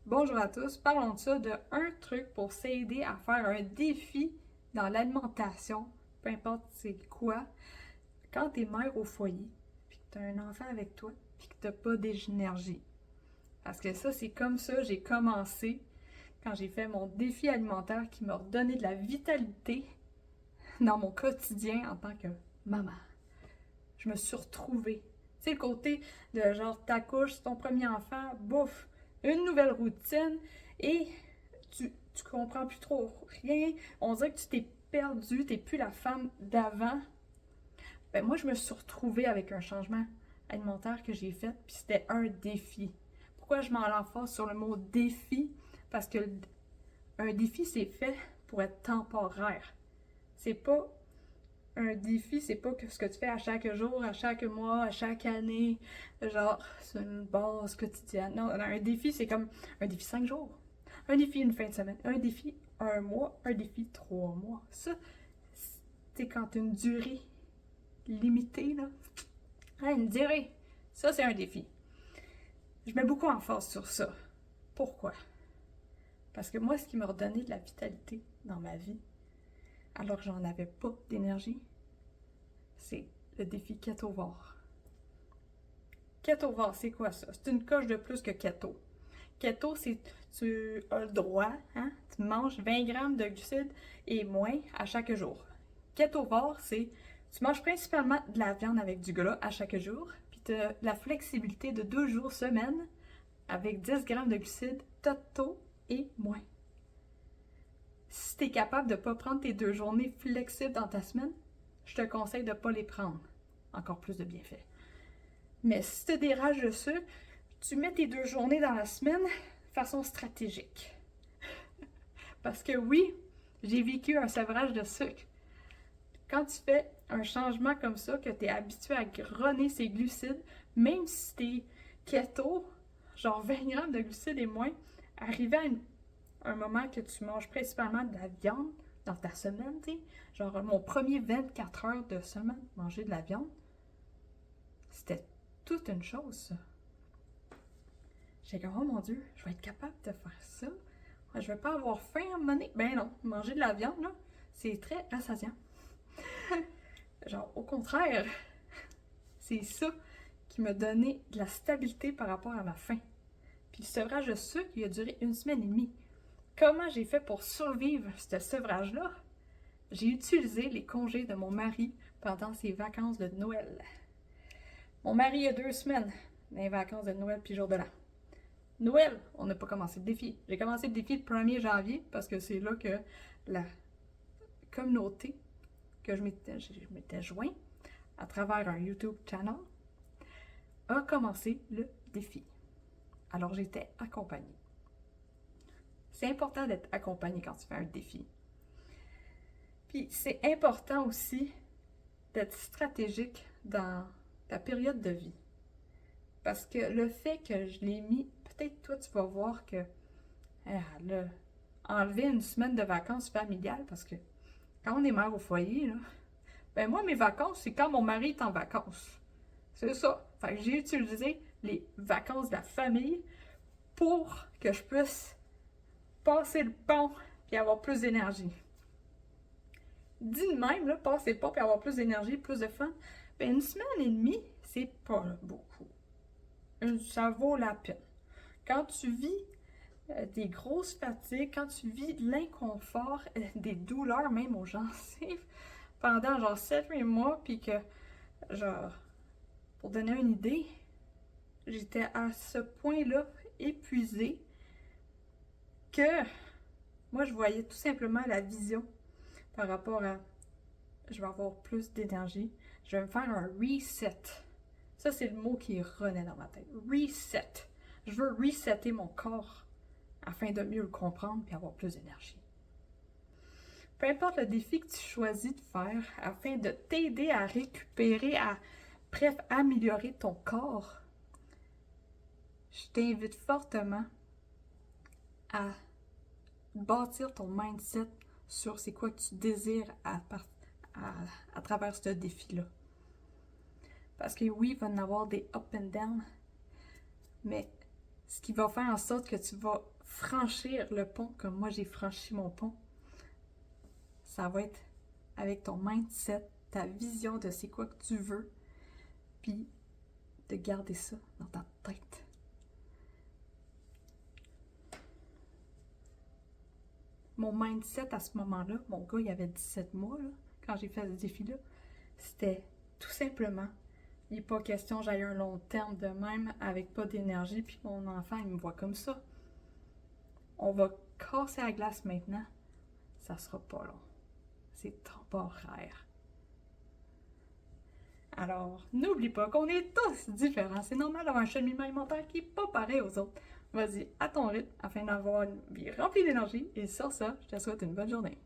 Bonjour à tous, parlons de ça, de un truc pour s'aider à faire un défi dans l'alimentation, peu importe c'est quoi, quand t'es mère au foyer, puis que t'as un enfant avec toi, puis que t'as pas d'énergie. Parce que ça, c'est comme ça, j'ai commencé quand j'ai fait mon défi alimentaire qui m'a redonné de la vitalité dans mon quotidien en tant que maman. Je me suis retrouvée. Tu sais, le côté de genre t'accouches, ton premier enfant, bouffe, une nouvelle routine et tu comprends plus trop rien. On dirait que tu t'es perdue, t'es plus la femme d'avant. Ben moi, je me suis retrouvée avec un changement alimentaire que j'ai fait, puis c'était un défi. Pourquoi je m'en l'emphase sur le mot défi? Parce que un défi, c'est fait pour être temporaire. C'est pas un défi, c'est pas que ce que tu fais à chaque jour, à chaque mois, à chaque année, genre, c'est une base quotidienne. Non, un défi, c'est comme un défi 5 jours, un défi une fin de semaine, un défi un mois, un défi 3 mois. Ça, c'est quand tu as une durée limitée, là. Hein, une durée. Ça, c'est un défi. Je mets beaucoup en force sur ça. Pourquoi? Parce que moi, ce qui m'a redonné de la vitalité dans ma vie, alors que j'en avais pas d'énergie, c'est le défi Ketovore. Ketovore, c'est quoi ça? C'est une coche de plus que keto. Keto, c'est tu as le droit, hein? Tu manges 20 grammes de glucides et moins à chaque jour. Ketovore, c'est tu manges principalement de la viande avec du gras à chaque jour, puis tu as la flexibilité de 2 jours semaine avec 10 grammes de glucides totaux et moins. Si tu es capable de ne pas prendre tes 2 journées flexibles dans ta semaine, je te conseille de ne pas les prendre. Encore plus de bienfaits. Mais si tu as des rages de sucre, tu mets tes 2 journées dans la semaine de façon stratégique. Parce que oui, j'ai vécu un sevrage de sucre. Quand tu fais un changement comme ça, que tu es habitué à grogner ces glucides, même si tu es keto, genre 20 grammes de glucides et moins, arrivé à un moment que tu manges principalement de la viande dans ta semaine, tu sais, genre mon premier 24 heures de semaine, manger de la viande, c'était toute une chose, ça. J'étais comme, oh mon Dieu, je vais être capable de faire ça. Je vais pas avoir faim à un moment donné. Ben non, manger de la viande, là, c'est très rassasiant. Genre, au contraire, c'est ça qui m'a donné de la stabilité par rapport à ma faim. Puis le sevrage de sucre, il a duré 1 semaine et demie. Comment j'ai fait pour survivre ce sevrage-là? J'ai utilisé les congés de mon mari pendant ses vacances de Noël. Mon mari a 2 semaines dans les vacances de Noël puis jour de l'an. Noël, on n'a pas commencé le défi. J'ai commencé le défi le 1er janvier parce que c'est là que la communauté que je m'étais joint à travers un YouTube channel a commencé le défi. Alors j'étais accompagnée. C'est important d'être accompagné quand tu fais un défi. Puis c'est important aussi d'être stratégique dans ta période de vie. Parce que le fait que je l'ai mis, peut-être toi tu vas voir que là, enlever 1 semaine de vacances familiales, parce que quand on est mère au foyer, là, ben moi mes vacances, c'est quand mon mari est en vacances. C'est ça. Fait que j'ai utilisé les vacances de la famille pour que je puisse passer le pont et avoir plus d'énergie. Dit de même, là, passer le pont et avoir plus d'énergie, plus de fun, ben 1 semaine et demie, c'est pas beaucoup. Ça vaut la peine. Quand tu vis des grosses fatigues, quand tu vis de l'inconfort, des douleurs même aux gencives, pendant genre 7-8 mois, puis que, genre, pour donner une idée, j'étais à ce point-là épuisée que moi, je voyais tout simplement la vision par rapport à je vais avoir plus d'énergie, je vais me faire un reset. Ça, c'est le mot qui renaît dans ma tête. Reset. Je veux resetter mon corps afin de mieux le comprendre et avoir plus d'énergie. Peu importe le défi que tu choisis de faire afin de t'aider à récupérer, bref, améliorer ton corps, je t'invite fortement à bâtir ton mindset sur c'est quoi que tu désires à travers ce défi-là. Parce que oui, il va y en avoir des up and down, mais ce qui va faire en sorte que tu vas franchir le pont comme moi j'ai franchi mon pont, ça va être avec ton mindset, ta vision de c'est quoi que tu veux, puis de garder ça dans ta tête. Mon mindset à ce moment-là, mon gars, il avait 17 mois, là, quand j'ai fait ce défi-là, c'était tout simplement, il n'est pas question que j'aille un long terme de même avec pas d'énergie, puis mon enfant, il me voit comme ça. On va casser la glace maintenant, ça sera pas long. C'est temporaire. Alors, n'oublie pas qu'on est tous différents. C'est normal d'avoir un cheminement alimentaire qui n'est pas pareil aux autres. Vas-y, à ton rythme, afin d'avoir une vie remplie d'énergie. Et sur ça, je te souhaite une bonne journée.